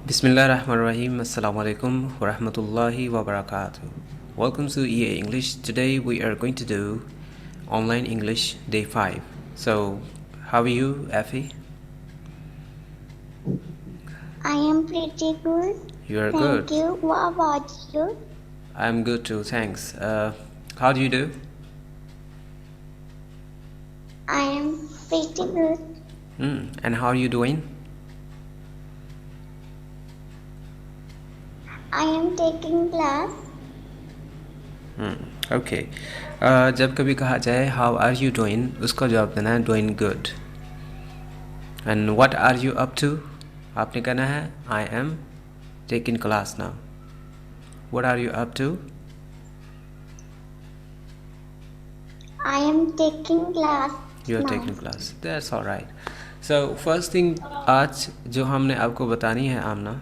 Bismillahirrahmanirrahim. Assalamu alaikum wa rahmatullahi wa barakatuh. Welcome to EA English. Today we are going to do online English day 5. So, how are you, Effie? I am pretty good. You are Thank good. you. What about you? I'm good too, thanks. How do you do? I am pretty good. And how are you doing? I am taking class. Okay जब कभी कहा जाए how are you doing उसका जवाब देना है doing good and what are you up to आपने कहना है I am taking class now what are you up to I am taking class. You are now. Taking class that's alright so first thing आज जो हमने आपको बतानी है आमना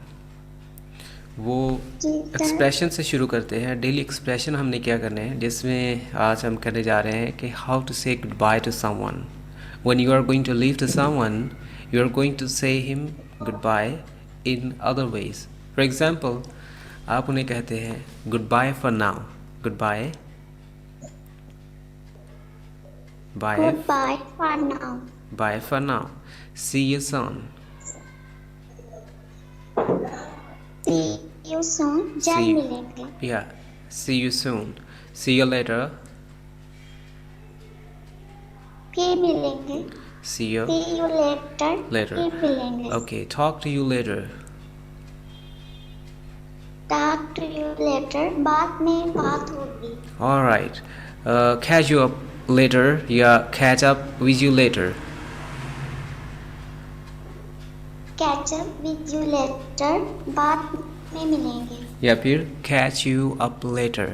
वो जी सर। एक्सप्रेशन से शुरू करते हैं डेली एक्सप्रेशन हमने क्या करने हैं जिसमें आज हम करने जा रहे हैं कि how to say good bye to someone when you are going to leave to someone you are going to say him good bye in other ways for example आप उन्हें कहते हैं good bye for now good bye bye Goodbye for now. Bye for now see you soon See you soon. जल्द See- मिलेंगे. या see you soon see you later फिर मिलेंगे. See you See you later. Later. फिर मिलेंगे. Okay, talk to you later. Talk to you later. बाद में बात होगी. All right. Catch you up later. Yeah, catch up with you later. Catch up with you later. बाद में मिलेंगे. या फिर catch you up later.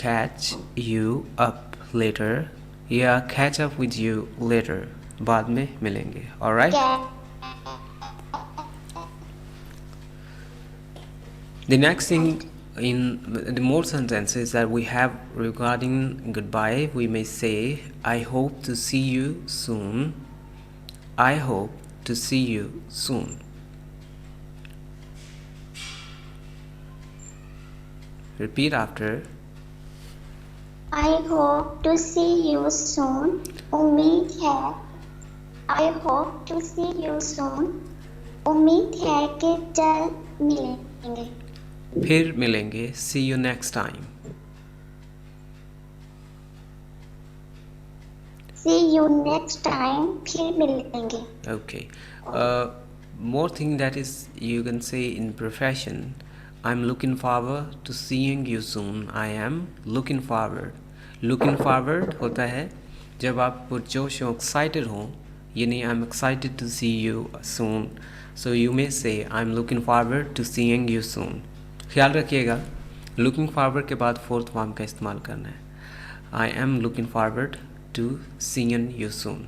Catch you up later. या catch up with you later. बाद में मिलेंगे. All right. The next thing in the more sentences that we have regarding goodbye, we may say, I hope to see you soon. I hope to see you soon. Repeat after. I hope to see you soon. उम्मीद है. I hope to see you soon. उम्मीद है कि जल्द मिलेंगे. फिर मिलेंगे. See you next time. See you next time. फिर मिलेंगे. Okay. More thing that is you can say in profession. I'm looking forward to seeing you soon. I am looking forward. Looking forward होता है जब आप पुरजोश हो excited हो यानी I'm excited to see you soon. So you may say I'm looking forward to seeing you soon. ख्याल रखिएगा looking forward के बाद फोर्थ फॉर्म का इस्तेमाल करना है. I am looking forward to seeing you soon.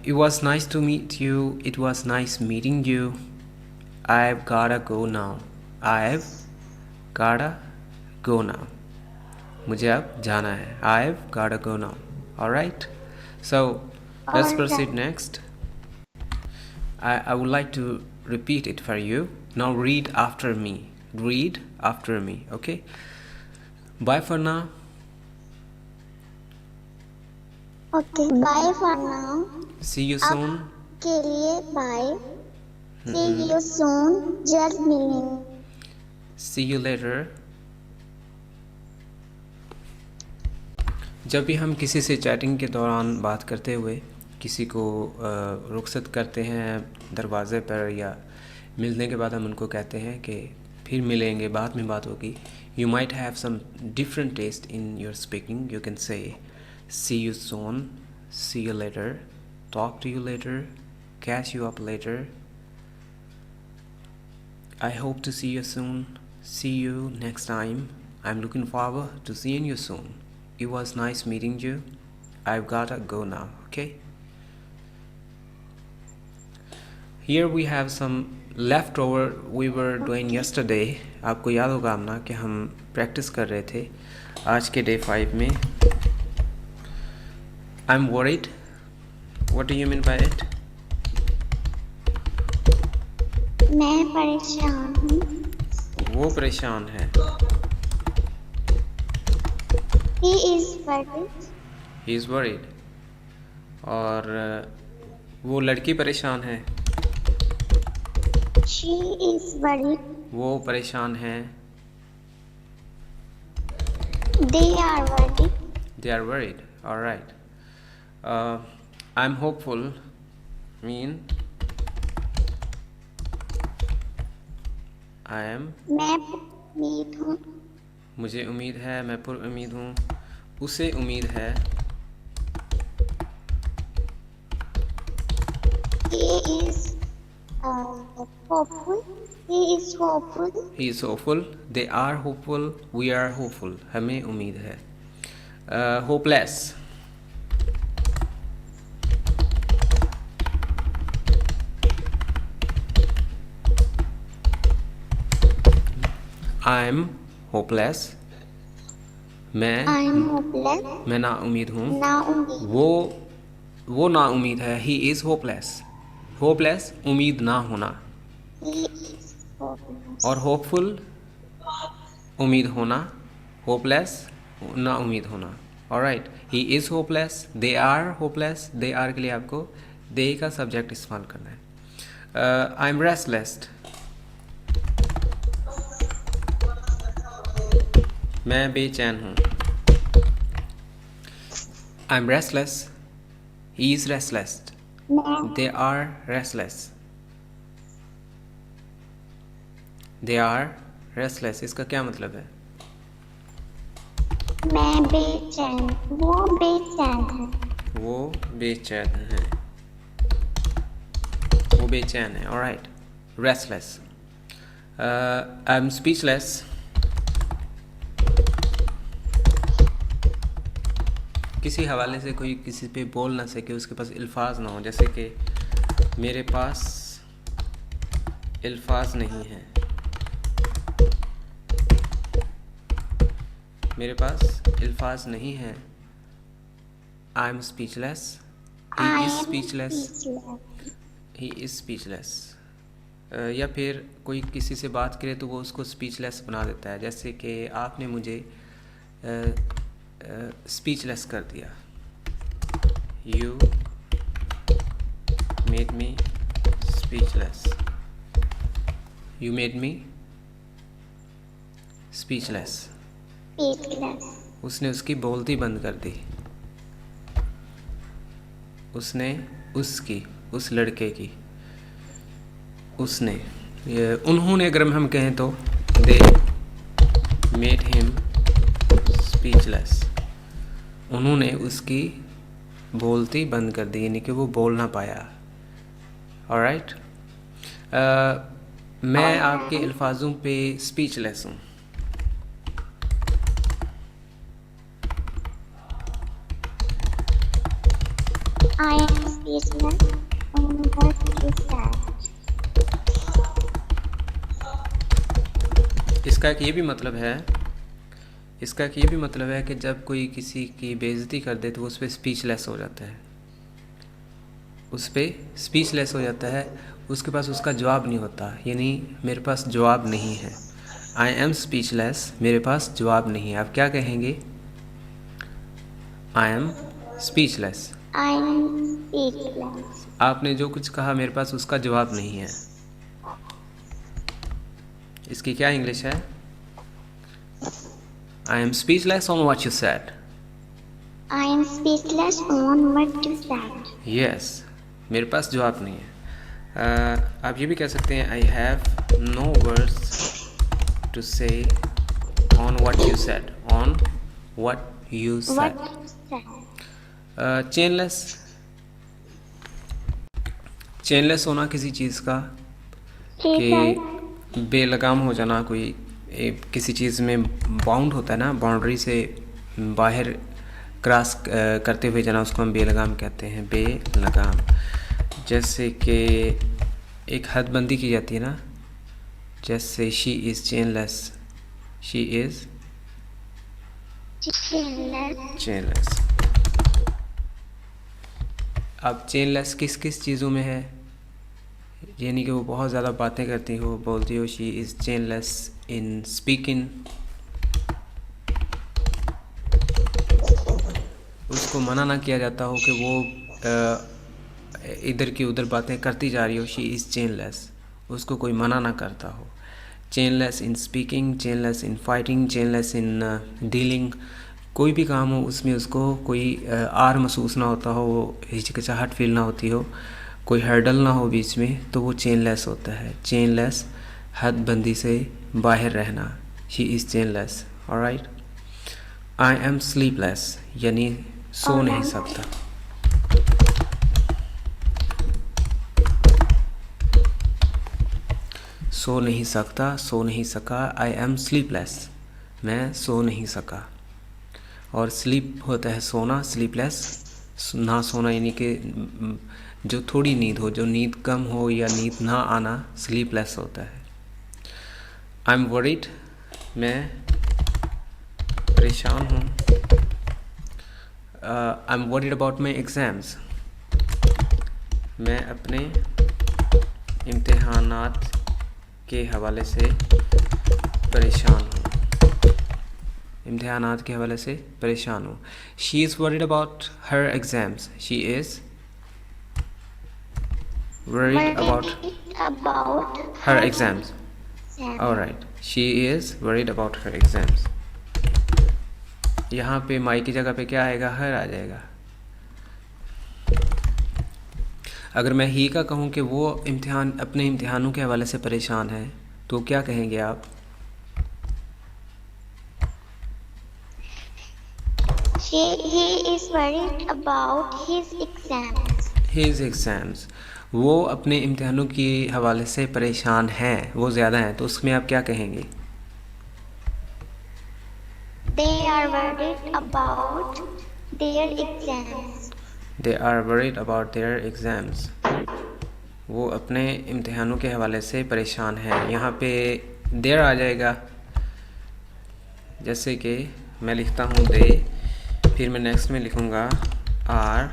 It was nice to meet you. It was nice meeting you. I've gotta go now. I've gotta go now. मुझे अब जाना है. I've gotta go now. Alright? So, let's Alright. proceed next. I would like to repeat it for you. Now read after me. Read after me. Okay? Bye for now. Okay. Bye for now. See you soon. के लिए bye. See you soon. जल्द मिलेंगे. See you later. जब भी हम किसी से chatting के दौरान बात करते हुए किसी को रुखसत करते हैं दरवाज़े पर या मिलने के बाद हम उनको कहते हैं कि फिर मिलेंगे बाद में बात होगी. You might have some different taste in your speaking. You can say see you soon, see you later, talk to you later, catch you up later. I hope to see you soon. See you next time. I'm looking forward to seeing you soon. It was nice meeting you. I've gotta go now. Okay? Here we have some leftover we were doing yesterday. आपको याद होगा हमना कि हम practice कर रहे थे आज के डे 5 में. I'm worried. What do you mean by it? मैं परेशान हूँ। वो परेशान है। He is worried. He is worried. और वो लड़की परेशान है। She is worried. वो परेशान है। They are worried. They are worried. All right. I'm hopeful. Mean I am. मैं उम्मीद हूँ। मुझे उम्मीद है, मैं पुर उम्मीद हूँ। उसे उम्मीद है। He is hopeful. He is hopeful. He is hopeful. They are hopeful. We are hopeful. हमें उम्मीद है। Hopeless. I'm hopeless. मैं I'm hopeless. मैं ना उम्मीद हूँ। ना उम्मीद। वो ना उम्मीद है। He is hopeless. Hopeless उम्मीद ना होना। He is hopeless. और hopeful उम्मीद होना। Hopeless ना उम्मीद होना। Alright. He is hopeless. They are hopeless. They are के लिए आपको they का सब्जेक्ट इस्तेमाल करना है। I'm restless. मैं बेचैन हूँ। I'm restless. He is restless. मैं They are restless. They are restless. इसका क्या मतलब है? मैं बेचैन। वो बेचैन है। वो बेचैन है। वो बेचैन है। Alright. Restless. I'm speechless. किसी हवाले से कोई किसी पे बोल ना सके, उसके पास अल्फाज ना हो, जैसे कि मेरे पास अल्फाज नहीं है। मेरे पास अल्फाज नहीं है। I am speechless. He I is am speechless. speechless. He is speechless. या फिर कोई किसी से बात करे तो वो उसको स्पीचलेस बना देता है, जैसे कि आपने मुझे स्पीचलेस कर दिया। You made me speechless. You made me speechless. Speechless. उसने उसकी बोलती बंद कर दी। उसने उसकी, उस लड़के की, उसने, ये उन्होंने अगर हम कहें तो दे मेड हिम स्पीचलेस। उन्होंने उसकी बोलती बंद कर दी, यानी कि वो बोल ना पाया। ऑलराइट। मैं आपके अल्फाजों पे स्पीचलेस हूँ। I am speechless on what you said. इसका एक ये भी मतलब है कि जब कोई किसी की बेइज्जती कर दे तो वो उस पर स्पीचलेस हो जाता है। उस पर स्पीचलेस हो जाता है, उसके पास उसका जवाब नहीं होता, यानी मेरे पास जवाब नहीं है। आई एम स्पीचलेस, मेरे पास जवाब नहीं है। आप क्या कहेंगे? आई am speechless. I am speechless. आपने जो कुछ कहा मेरे पास उसका जवाब नहीं है। इसकी क्या इंग्लिश है? I am speechless on what you said. I am speechless on what you said. Yes, मेरे पास जवाब नहीं है। आप ये भी कह सकते हैं I have no words to say on what you said. On what you said. What you said. चेनलेस होना किसी चीज़ का ठीक है। कि बेलगाम हो जाना, कोई किसी चीज़ में बाउंड होता है ना, बाउंड्री से बाहर क्रॉस करते हुए जाना, उसको हम बेलगाम कहते हैं। बेलगाम जैसे कि एक हदबंदी की जाती है ना, जैसे she is chainless. She is chainless. अब चेनलेस किस किस चीज़ों में है? यानी कि वो बहुत ज़्यादा बातें करती हो, बोलती हो शी इज़ चेनलेस इन स्पीकिंग। उसको मना ना किया जाता हो कि वो इधर की उधर बातें करती जा रही हो, शी इज़ चेनलेस, उसको कोई मना ना करता हो। Chainless in speaking, chainless in fighting, chainless in dealing. कोई भी काम हो उसमें उसको कोई आर महसूस ना होता हो, वो हिचकिचाहट फील ना होती हो, कोई हर्डल ना हो बीच में, तो वो चेनलेस होता है। चेनलेस, हदबंदी से बाहर रहना, she is chainless. Alright. I am sleepless यानी सो नहीं Alright. सकता। सो नहीं सकता, सो नहीं सका। आई एम स्लीपलेस, मैं सो नहीं सका। और स्लीप होता है सोना, स्लीपलेस ना सोना, यानी कि जो थोड़ी नींद हो, जो नींद कम हो या नींद ना आना, स्लीपलेस होता है। आई एम वरीड, मैं परेशान हूँ। I am worried about my exams, मैं अपने इम्तिहानात के हवाले से परेशान हूँ। इम्तिहानात के हवाले से परेशान हूँ। She is worried about her exams, she is worried about About her her exams. exam. Alright, she is worried about her exams. यहाँ पे माई की जगह पे क्या आएगा, हर आ जाएगा। अगर मैं ही का कहूँ कि वो अपने इम्तिहानों के हवाले से परेशान है, तो क्या कहेंगे आप? He is worried about his exams. His exams, वो अपने इम्तिहानों के हवाले से परेशान हैं, वो ज़्यादा हैं, तो उसमें आप क्या कहेंगे? They are worried about their exams. They are worried about their exams. वो अपने इम्तिहानों के हवाले से परेशान हैं। यहाँ पे देर आ जाएगा, जैसे कि मैं लिखता हूँ दे, फिर मैं नेक्स्ट में लिखूँगा आर,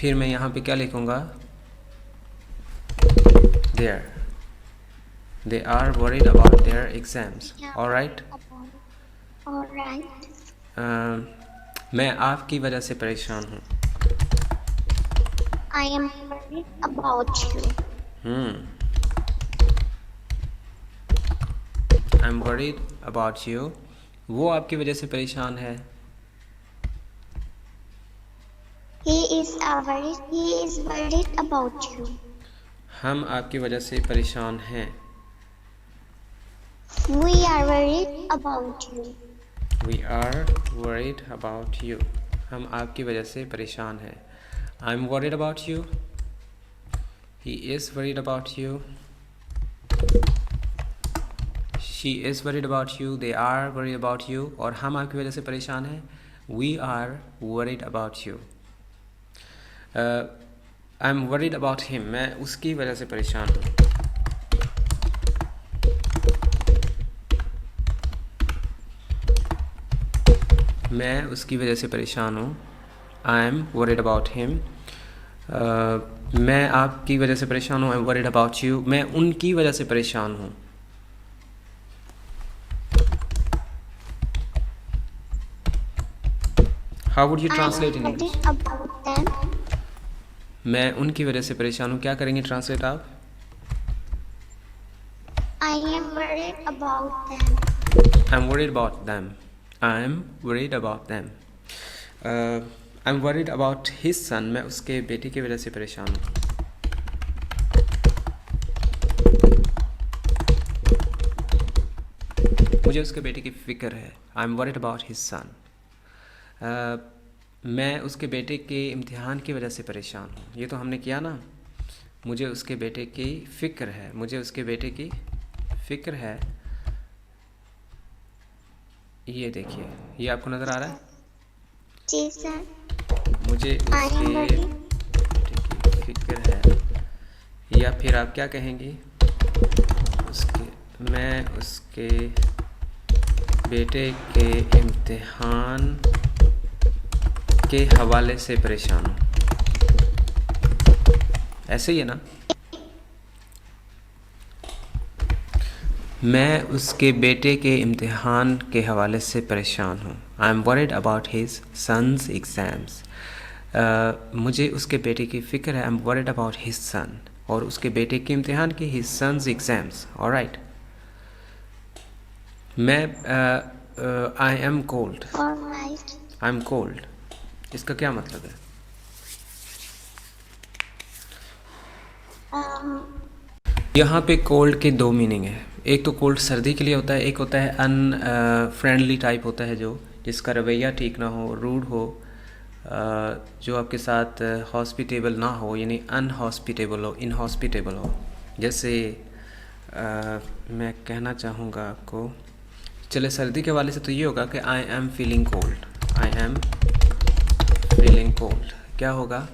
फिर मैं यहाँ पे क्या लिखूँगा, there. They are worried about their exams. Alright. Alright. मैं आपकी वजह से परेशान हूँ। I am worried about you. I'm worried about you. वो आपकी वजह से परेशान है। He is worried about you. हम आपकी वजह से परेशान हैं। We are worried about you. We are worried about you. हम आपकी वजह से परेशान हैं। I'm worried about you. He is worried about you. She is worried about you. They are worried about you. और हम आपकी वजह से परेशान हैं। We are worried about you. I'm worried about him. मैं उसकी वजह से परेशान हूँ। मैं उसकी वजह से परेशान हूँ। I am worried about him. मैं आपकी वजह से परेशान हूँ। I am worried about you. मैं उनकी वजह से परेशान हूँ। How would you translate in English? I am worried about them. मैं उनकी वजह से परेशान हूँ, क्या करेंगे ट्रांसलेट आप? I am worried about them. I'm worried about them. I'm worried about them. I'm worried about his son. मैं उसके बेटे की वजह से परेशान हूँ। मुझे उसके बेटे की फ़िक्र है। I'm worried about his son. मैं उसके बेटे के इम्तिहान की वजह से परेशान हूँ। ये तो हमने किया ना। मुझे उसके बेटे की फ़िक्र है। मुझे उसके बेटे की फ़िक्र है। ये देखिए, ये आपको नज़र आ रहा है? जी सर। मुझे उसके बेटे की फ़िक्र है। या फिर आप क्या कहेंगे? मैं उसके बेटे के इम्तिहान के हवाले से परेशान हूँ। ऐसे ही है ना? मैं उसके बेटे के इम्तिहान के हवाले से परेशान हूँ। I am worried about his son's exams. मुझे उसके बेटे की फ़िक्र है। I am worried about his son, और उसके बेटे के इम्तिहान की हिज सन्स एग्ज़ाम्स। ऑलराइट। मैं I am cold. Alright. I am cold, इसका क्या मतलब है? यहाँ पे कोल्ड के दो मीनिंग है। एक तो कोल्ड सर्दी के लिए होता है, एक होता है फ्रेंडली टाइप होता है, जो जिसका रवैया ठीक ना हो, रूड हो, जो आपके साथ हॉस्पिटेबल ना हो, यानी अनहॉस्पिटेबल हो, इनहॉस्पिटेबल हो। जैसे मैं कहना चाहूँगा आपको, चले सर्दी के वाले से तो ये होगा कि I am feeling cold. I am feeling cold क्या होगा?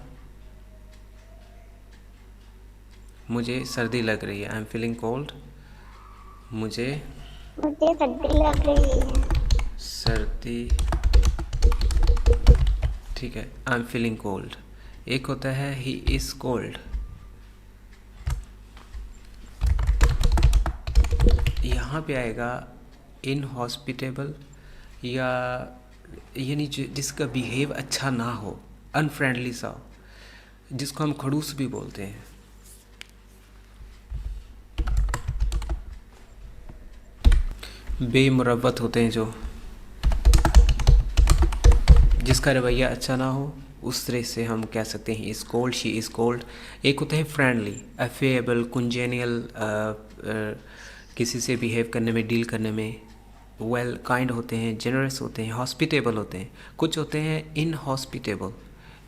मुझे सर्दी लग रही है। आई एम फीलिंग कोल्ड, मुझे सर्दी लग रही है। सर्दी, ठीक है। I am feeling cold. एक होता है ही इज़ कोल्ड। यहाँ पे आएगा इनहॉस्पिटेबल, या यानी जिसका बिहेव अच्छा ना हो, अनफ्रेंडली सा हो, जिसको हम खड़ूस भी बोलते हैं। बेमुरवत होते हैं, जो जिसका रवैया अच्छा ना हो, उस तरह से हम कह सकते हैं is cold, she is cold. एक होता है फ्रेंडली, अफेएबल, कुंजेनियल, किसी से बिहेव करने में, डील करने में वेल काइंड होते हैं, जनरस होते हैं, हॉस्पिटेबल होते हैं। कुछ होते हैं इनहॉस्पिटेबल,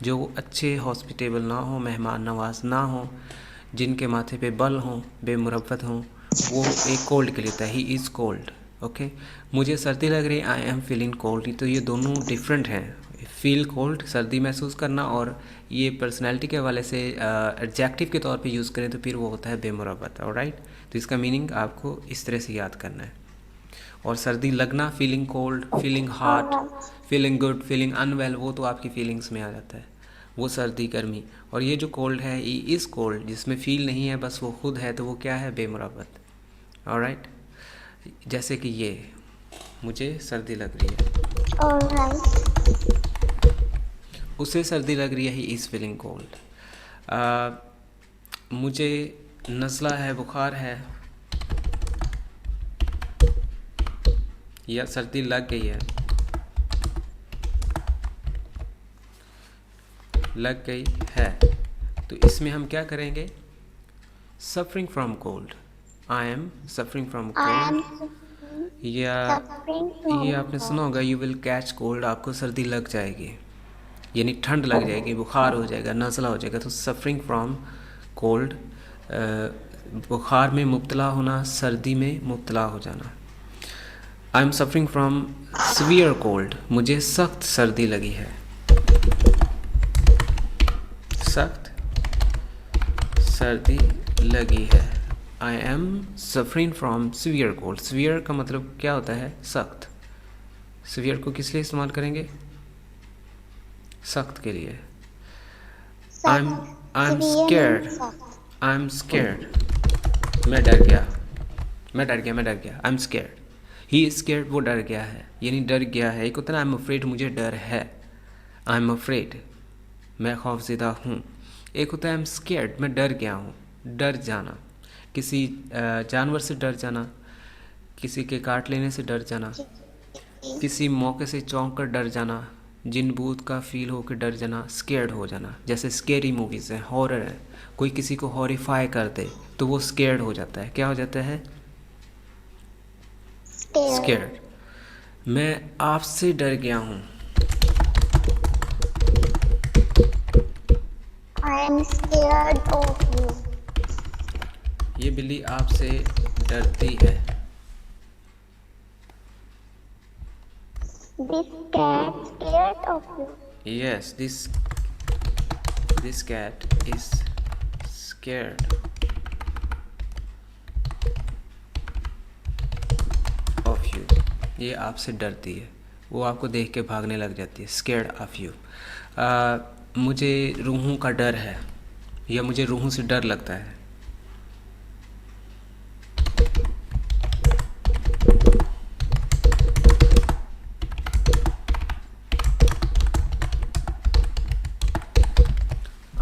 जो अच्छे हॉस्पिटेबल ना हो, मेहमान नवाज ना हो, जिनके माथे पे बल हों, बेमुरवत हों, वो एक कोल्ड के लिए होता है, ही इज़ कोल्ड। ओके। मुझे सर्दी लग रही है, आई एम फीलिंग कोल्ड। तो ये दोनों डिफरेंट हैं। फील कोल्ड सर्दी महसूस करना, और ये पर्सनैलिटी के हवाले से एडजेक्टिव के तौर पे यूज़ करें तो फिर वो होता है बेमुरवत। ऑलराइट। तो इसका मीनिंग आपको इस तरह से याद करना है। और सर्दी लगना, feeling cold, feeling hot, feeling good, feeling unwell, वो तो आपकी फीलिंग्स में आ जाता है, वो सर्दी गर्मी। और ये जो कोल्ड है, ये इज़ कोल्ड, जिसमें फील नहीं है, बस वो खुद है, तो वो क्या है? बेमुरवत। ऑलराइट। जैसे कि ये, मुझे सर्दी लग रही है, Alright. उसे सर्दी लग रही है, ही इज़ फीलिंग कोल्ड। मुझे नज़ला है, बुखार है, या सर्दी लग गई है, लग गई है। तो इसमें हम क्या करेंगे? Suffering from cold. I am suffering from I am cold, या suffering ये from आपने सुना होगा, यू विल कैच कोल्ड, आपको सर्दी लग जाएगी, यानी ठंड लग जाएगी, बुखार हो जाएगा, नज़ला हो जाएगा। तो सफरिंग फ्रॉम कोल्ड, बुखार में मुब्तला होना, सर्दी में मुब्तला हो जाना। I am suffering from severe cold, मुझे सख्त सर्दी लगी है, सख्त सर्दी लगी है। I am suffering from severe cold. Severe का मतलब क्या होता है? सख्त। सीवियर को किस लिए इस्तेमाल करेंगे? सख्त के लिए। आई am scared, I am scared, मैं डर गया, मैं डर गया, मैं डर गया। आई am scared, he is scared, वो डर गया है, यानी डर गया है। एक होता है आई एम अफ्रेड, मुझे डर है, आई एम अफ्रेड, मैं खौफज़दा हूँ। एक होता है आई एम स्केर्ड, मैं डर गया हूँ, डर जाना, किसी जानवर से डर जाना, किसी के काट लेने से डर जाना, किसी मौके से चौंक कर डर जाना, जिन भूत का फील हो के डर जाना, स्केर्ड हो जाना। जैसे स्केरी मूवीज़ हैं, हॉरर है, कोई किसी को हॉरिफाई कर दे तो वो स्केर्ड हो जाता है। क्या हो जाता है? स्केर्ड। मैं आपसे डर गया हूँ, I am scared of you. ये बिल्ली आपसे डरती है। This cat scared of you. Yes, this cat is scared of you. ये आपसे डरती है, वो आपको देख के भागने लग जाती है। Scared of you. मुझे रूहों का डर है, या मुझे रूहों से डर लगता है।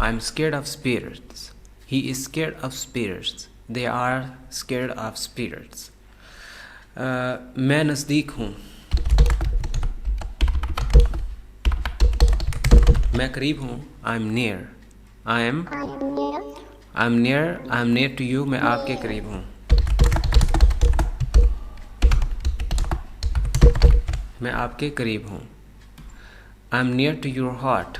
I'm scared of spirits. He is scared of spirits. They are scared of spirits. मैं नज़दीक हूँ. मैं करीब हूँ. I'm near. I'm near to you. मैं आपके करीब हूँ. मैं आपके करीब हूँ. I'm near to your heart.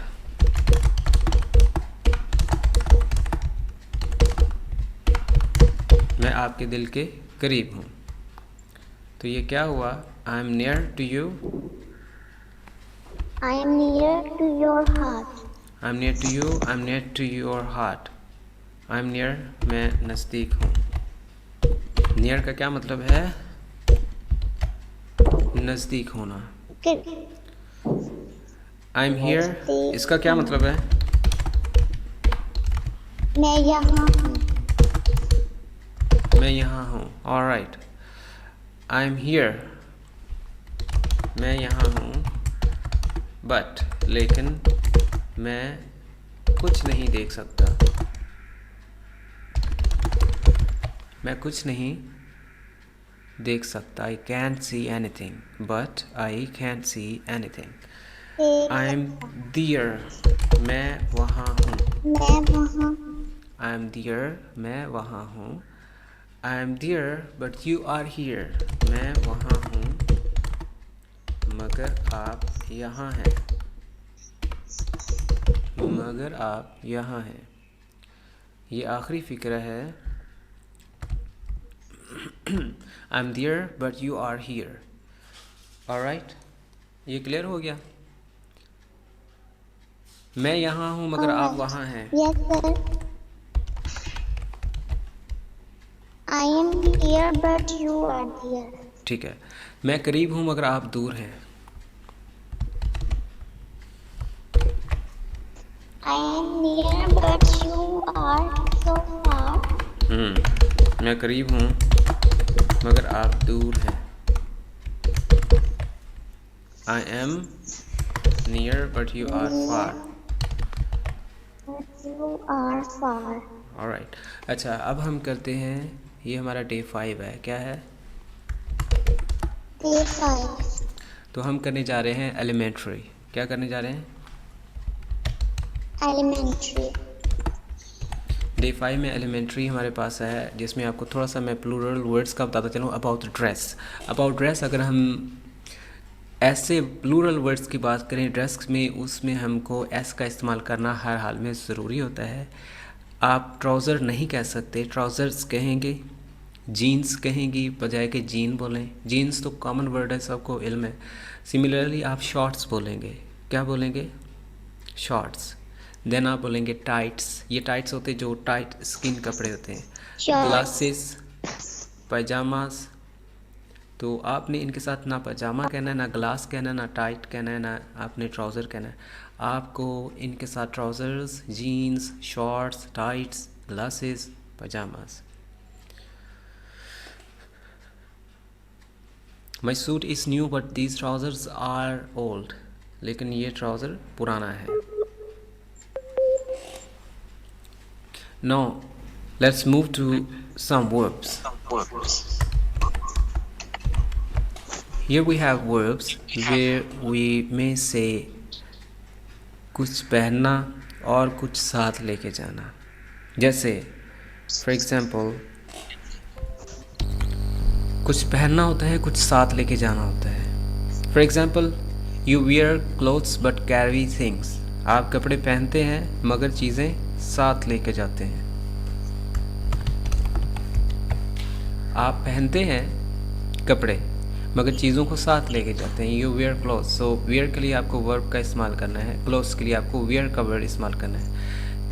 मैं आपके दिल के करीब हूँ. तो ये क्या हुआ? I'm near to you. I am near to your heart. I'm near to you. I'm near to your heart. I'm near. मैं नज़दीक हूँ. Near का क्या मतलब है? नज़दीक होना. I'm here. इसका क्या मतलब है? मैं यहाँ हूँ. मैं यहाँ हूँ. Alright. I'm here. मैं यहाँ हूँ. But लेकिन मैं कुछ नहीं देख सकता. मैं कुछ नहीं देख सकता. I can't see anything. But I can't see anything. I'm there. मैं वहाँ हूँ. मैं वहाँ. I'm there. मैं वहाँ हूँ. I'm there, but you are here. मैं वहाँ हूँ, मगर आप यहाँ हैं. मगर आप यहाँ हैं. ये आखिरी फ़िक्रा है. I'm there, but you are here. Alright? ये क्लियर हो गया? मैं यहाँ हूँ मगर आप वहाँ हैं. Yes sir. I am here but you are there. ठीक है. मैं करीब हूँ मगर आप दूर हैं. I am near but you are so far. मैं करीब हूँ मगर आप दूर हैं. I am near but you are far. But you are far. Alright. अच्छा, अब हम करते हैं. ये हमारा डे 5 है. क्या है? Day 5. तो हम करने जा रहे हैं एलिमेंट्री. क्या करने जा रहे हैं? Elementary. डे 5 में एलिमेंट्री हमारे पास है, जिसमें आपको थोड़ा सा मैं प्लूरल वर्ड्स का बताता चलूँ. About dress. अगर हम ऐसे प्लूरल वर्ड्स की बात करें ड्रेस में, उसमें हमको एस का इस्तेमाल करना हर हाल में ज़रूरी होता है. आप ट्राउज़र नहीं कह सकते, ट्राउज़र्स कहेंगे. जीन्स कहेंगी बजाय के जीन बोलें. जीन्स तो कॉमन वर्ड है, सबको इल्म है. सिमिलरली आप शॉर्ट्स बोलेंगे. क्या बोलेंगे? शॉर्ट्स. देन आप बोलेंगे टाइट्स. ये टाइट्स होते हैं जो टाइट स्किन कपड़े होते हैं. ग्लासेस, पैजामास. तो आपने इनके साथ ना पजामा कहना है, ना ग्लास कहना है, ना टाइट कहना है, ना आपने ट्राउज़र कहना है. आपको इनके साथ trousers, jeans, shorts, tights, glasses, pyjamas. My suit is new but these trousers are old. लेकिन ये ट्राउज़र पुराना है. Now let's move to some verbs. Here we have verbs where we may say कुछ पहनना और कुछ साथ लेके जाना. जैसे for example, कुछ पहनना होता है, कुछ साथ लेके जाना होता है. For example, you wear clothes but carry things. आप कपड़े पहनते हैं मगर चीज़ें साथ लेके जाते हैं. आप पहनते हैं कपड़े मगर चीज़ों को साथ लेके जाते हैं. You wear clothes. So wear के लिए आपको verb का इस्तेमाल करना है. clothes के लिए आपको wear का वर्ड इस्तेमाल करना है.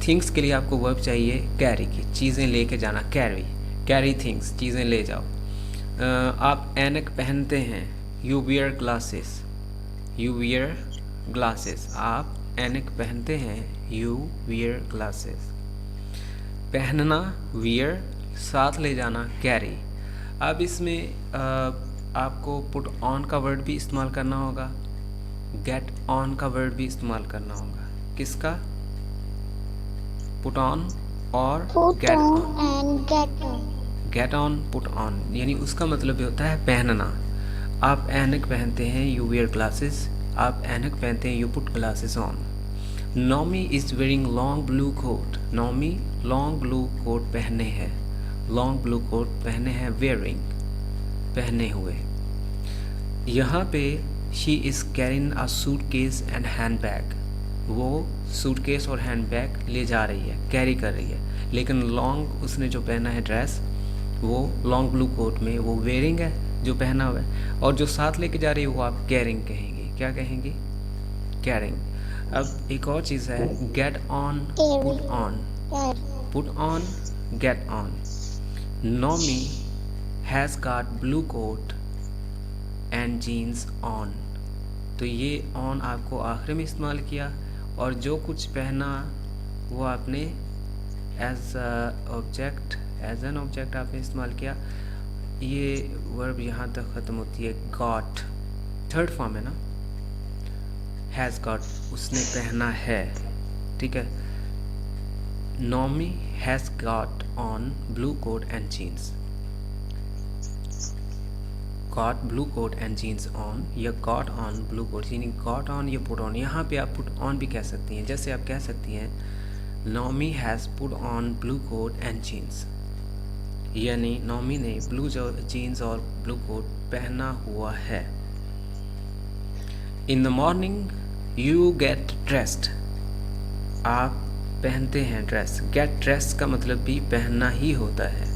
things के लिए आपको verb चाहिए carry की, चीज़ें लेके जाना. carry things, चीज़ें ले जाओ. आप ऐनक पहनते हैं. You wear glasses. आप ऐनक पहनते हैं. You wear glasses. पहनना wear, साथ ले जाना carry. अब इसमें आपको put on का वर्ड भी इस्तेमाल करना होगा. get on का वर्ड भी इस्तेमाल करना होगा. किसका? पुट ऑन और Put get on on. and get on. Get on, put on, यानी उसका मतलब ये होता है पहनना। आप ऐनक पहनते हैं, यू वेयर ग्लासेस। आप ऐनक पहनते हैं, you put glasses on. Naomi is wearing long blue coat. Naomi long blue coat पहने हैं, लॉन्ग ब्लू कोट पहने हैं, वेयरिंग पहने हुए। यहाँ पे she is carrying a suitcase and hand bag. वो सूटकेस और हैंड बैग ले जा रही है, कैरी कर रही है। लेकिन लॉन्ग उसने जो पहना है ड्रेस, वो लॉन्ग ब्लू कोट में वो वेयरिंग है, जो पहना हुआ है। और जो साथ लेके जा रही है वो आप कैरिंग कहेंगे। क्या कहेंगे? कैरिंग। अब एक और चीज़ है, get on, put Carry. On. Carry. Put on, get on. Naomi has got blue coat and jeans on. तो ये ऑन आपको आखिर में इस्तेमाल किया, और जो कुछ पहना वो आपने as object, as an object आपने इस्तेमाल किया। ये वर्ब यहाँ तक ख़त्म होती है, गॉट, थर्ड फॉर्म है ना, हैज़ गॉट, उसने पहना है, ठीक है। Naomi has got on blue coat and jeans. Got blue coat and jeans on, या गॉट ऑन ब्लू कोट, यानी गॉट ऑन या पुट ऑन। यहाँ पे आप पुट ऑन भी कह सकती हैं, जैसे आप कह सकती हैं Naomi has put on blue coat and jeans, यानी नॉमी ने ब्लू जीन्स और ब्लू कोट पहना हुआ है। In the morning you get dressed. आप पहनते हैं ड्रेस। गेट ड्रेस्ड का मतलब भी पहनना ही होता है।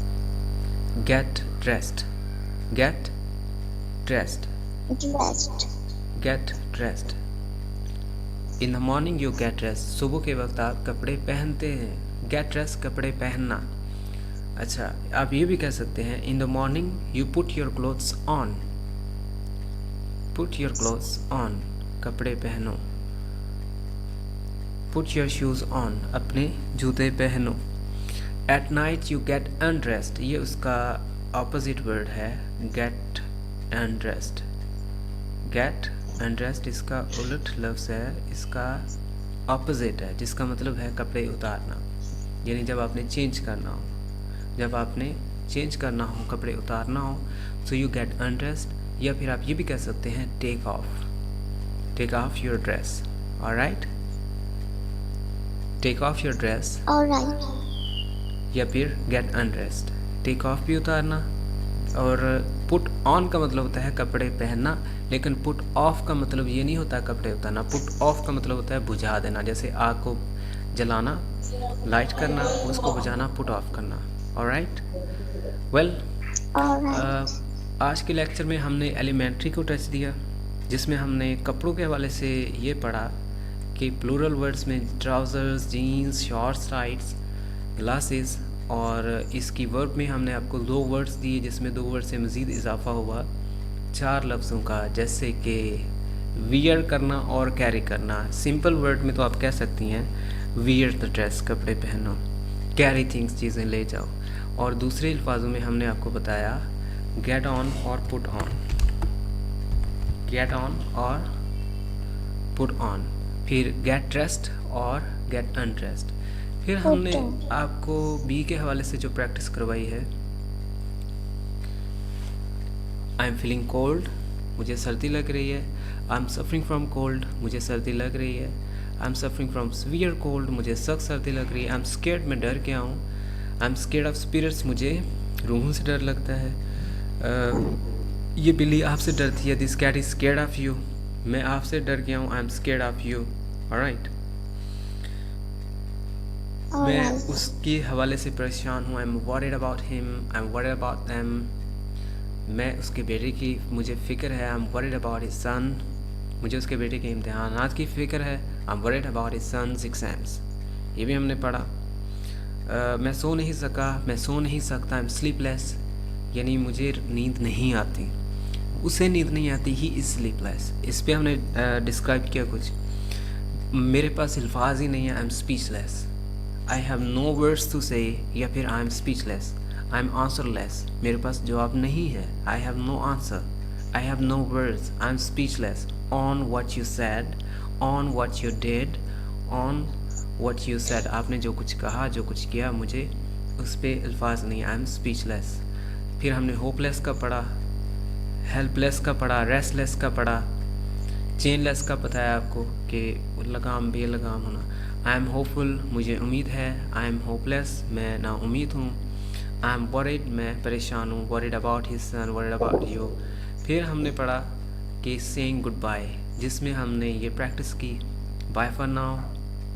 Get dressed, get dressed, Dressed. Get dressed. In the morning you get dressed, सुबह के वक्त आप कपड़े पहनते हैं। गेट ड्रेस, कपड़े पहनना। अच्छा, आप ये भी कह सकते हैं इन the morning you put your clothes on. Put your clothes on, कपड़े पहनो। पुट योर शूज़ ऑन, अपने जूते पहनो। At night you get undressed, ये उसका ऑपोजिट वर्ड है, गेट अनड्रेस्ड। गेट अनड्रेस्ड इसका उलट लफ्ज़ है, इसका ऑपोजिट है, जिसका मतलब है कपड़े उतारना, यानी जब आपने चेंज करना हो, जब आपने चेंज करना हो, कपड़े उतारना हो, सो यू गेट अनड्रेस्ड। या फिर आप ये भी कह सकते हैं take off your dress. Alright, take off your dress, Alright. या फिर गेट अनड्रेस्ड। टेक ऑफ भी उतारना, और पुट ऑन का मतलब होता है कपड़े पहनना, लेकिन पुट ऑफ का मतलब ये नहीं होता कपड़े उतारना। पुट ऑफ का मतलब होता है बुझा देना, जैसे आग को जलाना, लाइट करना, उसको बुझाना, पुट ऑफ करना। Alright, well, Alright. आज के लेक्चर में हमने एलिमेंट्री को टच दिया, जिसमें हमने कपड़ों के हवाले से ये पढ़ा कि प्लूरल वर्ड्स में trousers, jeans, shorts, tights, glasses, और इसकी वर्ब में हमने आपको 2 वर्ड्स दिए, जिसमें 2 वर्ड से मज़ीद इजाफा हुआ 4 लफ्ज़ों का, जैसे कि वियर करना और कैरी करना। सिंपल वर्ड में तो आप कह सकती हैं वियर द ड्रेस, कपड़े पहनो, कैरी थिंग्स, चीज़ें ले जाओ। और दूसरे अल्फाजों में हमने आपको बताया गेट ऑन और पुट ऑन, गेट ऑन और पुट ऑन, फिर गेट ड्रेस्ड और गेट अनड्रेस्ड। फिर हमने आपको बी के हवाले से जो प्रैक्टिस करवाई है, आई एम फीलिंग कोल्ड, मुझे सर्दी लग रही है। I am suffering from cold, मुझे सर्दी लग रही है। I am suffering from severe cold, मुझे सख्त सर्दी लग रही है। आई एम स्केर्ड, मैं डर गया हूँ। I am scared of spirits, मुझे रूहों से डर लगता है। ये बिल्ली आपसे डरती है, this cat is scared of you, मैं आपसे डर गया हूँ। I am scared of you. Alright, मैं उसके हवाले से परेशान हूँ। I am worried about him, I am worried about them, मैं उसके बेटे की मुझे फ़िक्र है। I am worried about his son, मुझे उसके बेटे के इम्तिहानात की फ़िक्र है। I am worried about his son's exams, ये भी हमने पढ़ा। मैं सो नहीं सका, मैं सो नहीं सकता। आई एम स्लीपलेस, यानी मुझे नींद नहीं आती, उसे नींद नहीं आती, ही इज़ स्लीपलेस। इस पर हमने डिस्क्राइब किया कुछ। मेरे पास अल्फाज ही नहीं है, I am speechless, I have no words to say, या फिर I am speechless, I am answerless, मेरे पास जवाब नहीं है। I have no answer, I have no words, I am speechless on what you said, on what you did, on what you said, आपने जो कुछ कहा, जो कुछ किया, मुझे उस पर अल्फाज नहीं, आई एम स्पीचलेस। फिर हमने होपलेस का पढ़ा, हेल्पलेस का पढ़ा, रेस्टलेस का पढ़ा, चेनलेस का पता है आपको कि लगाम बेलगाम होना। आई एम होपफुल, मुझे उम्मीद है। आई एम होपलेस, मैं ना उम्मीद हूँ। आई एम वरीड, मैं परेशान हूँ। Worried about his sun, worried about you. फिर हमने पढ़ा कि सेइंग गुड बाय, जिसमें हमने ये प्रैक्टिस की, bye for now,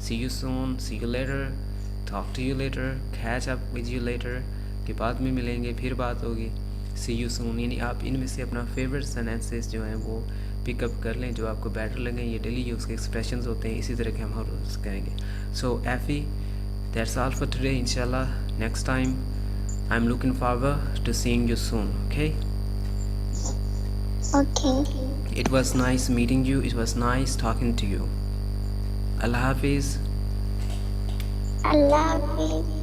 see you soon, see you later, talk to you later, catch up with you later, कि बाद में मिलेंगे, फिर बात होगी, सी यू सून। यानी आप इनमें से अपना फेवरेट सेंटेंसेस जो हैं वो पिकअप कर लें, जो आपको बेटर लगें। ये डेली यूज़ के एक्सप्रेशंस होते हैं, इसी तरह के हम हर रोज़ करेंगे। So Effie, that's all for today. इंशाल्लाह next time I am looking forward to seeing you soon. Okay, Okay. it was nice meeting you, it was nice talking to you. Allah Hafiz. Allah Hafiz.